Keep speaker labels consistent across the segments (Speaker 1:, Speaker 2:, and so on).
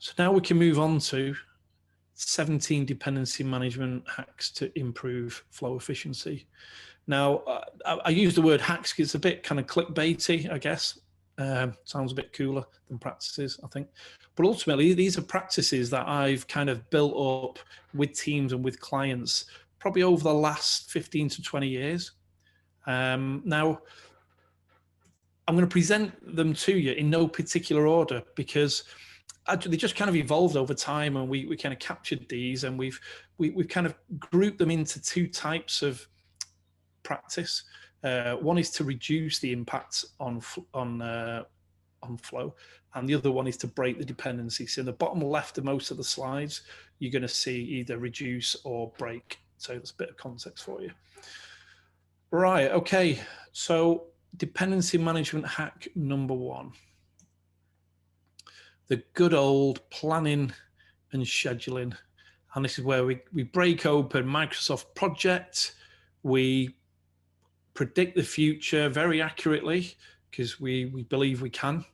Speaker 1: So now we can move on to 17 dependency management hacks to improve flow efficiency. Now, I use the word hacks because it's a bit kind of clickbaity, I guess. Sounds a bit cooler than practices, I think. But ultimately, these are practices that I've kind of built up with teams and with clients probably over the last 15 to 20 years. Now, I'm going to present them to you in no particular order because they just kind of evolved over time, and we kind of captured these, and we've kind of grouped them into two types of practice. One is to reduce the impact on flow, and the other one is to break the dependency. So in the bottom left of most of the slides, you're going to see either reduce or break. So that's a bit of context for you. Right, okay, so dependency management hack number one. The good old planning and scheduling. And this is where we break open Microsoft Project. We predict the future very accurately because we believe we can.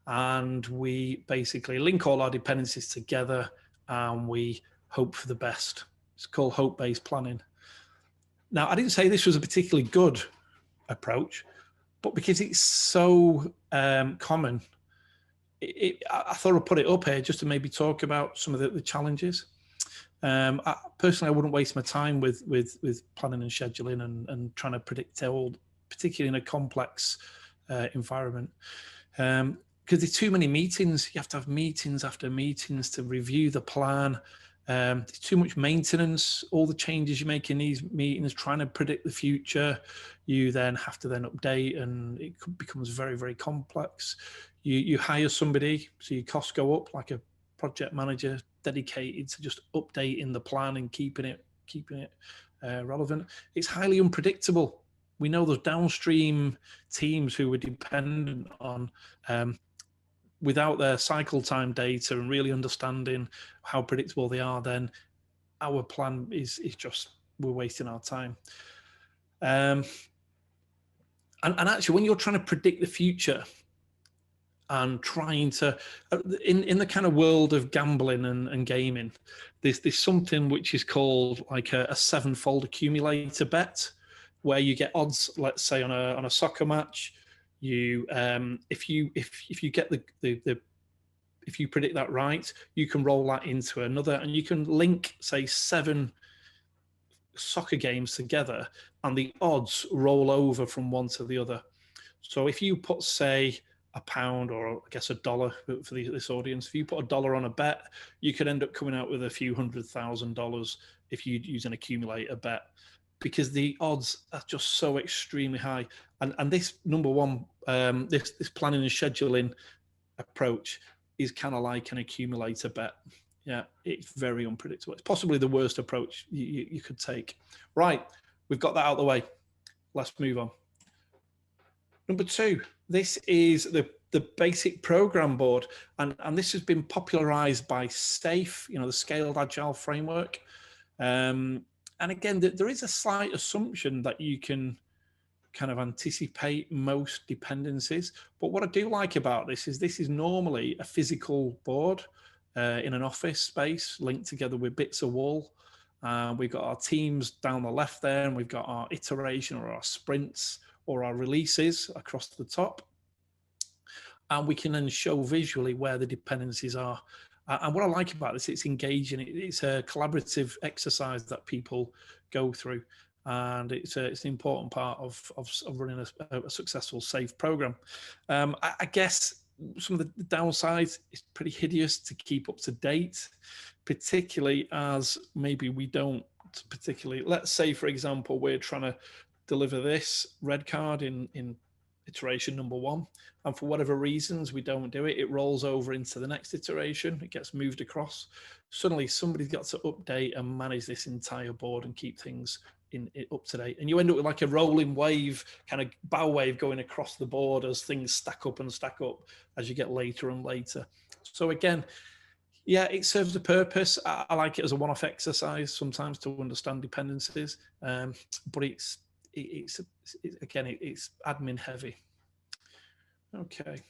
Speaker 1: And we basically link all our dependencies together and we hope for the best. It's called hope-based planning. Now, I didn't say this was a particularly good approach, but because it's so common, I thought I'd put it up here just to maybe talk about some of the challenges. Personally, I wouldn't waste my time with planning and scheduling and trying to predict all, particularly in a complex environment. Because there's too many meetings. You have to have meetings after meetings to review the plan. There's too much maintenance, all the changes you make in these meetings, trying to predict the future. You then have to then update, and it becomes very, very complex. You hire somebody, so your costs go up, like a project manager dedicated to just updating the plan and keeping it relevant. It's highly unpredictable. We know those downstream teams who were dependent on without their cycle time data and really understanding how predictable they are, then our plan is just, we're wasting our time. And actually, when you're trying to predict the future and trying to, in the kind of world of gambling and gaming, there's something which is called like a sevenfold accumulator bet, where you get odds, let's say on a soccer match. You if you get if you predict that right, you can roll that into another, and you can link, say, 7 soccer games together, and the odds roll over from one to the other. So if you put, say, £1, or I guess $1 for this audience, if you put $1 on a bet, you could end up coming out with a few $100,000 if you use an accumulator bet, because the odds are just so extremely high. And this number one, this planning and scheduling approach is kind of like an accumulator bet. Yeah, it's very unpredictable. It's possibly the worst approach you could take. Right, we've got that out of the way. Let's move on. Number 2, this is the basic program board. And this has been popularized by SAFe, the Scaled Agile Framework. And again, there is a slight assumption that you can kind of anticipate most dependencies. But what I do like about this is normally a physical board in an office space linked together with bits of wall. We've got our teams down the left there, and we've got our iteration or our sprints or our releases across the top. And we can then show visually where the dependencies are. And what I like about this, it's engaging. It's a collaborative exercise that people go through. And it's an important part of running a successful SAFe program. I guess some of the downsides, it's pretty hideous to keep up to date, particularly as maybe we don't particularly, let's say, for example, we're trying to deliver this red card in iteration number 1, and for whatever reasons we don't do it, it rolls over into the next iteration, it gets moved across. Suddenly somebody's got to update and manage this entire board and keep things up to date, and you end up with like a rolling wave, kind of bow wave going across the board as things stack up as you get later and later. So again, yeah, it serves a purpose. I like it as a one-off exercise sometimes to understand dependencies, but it's admin heavy. Okay.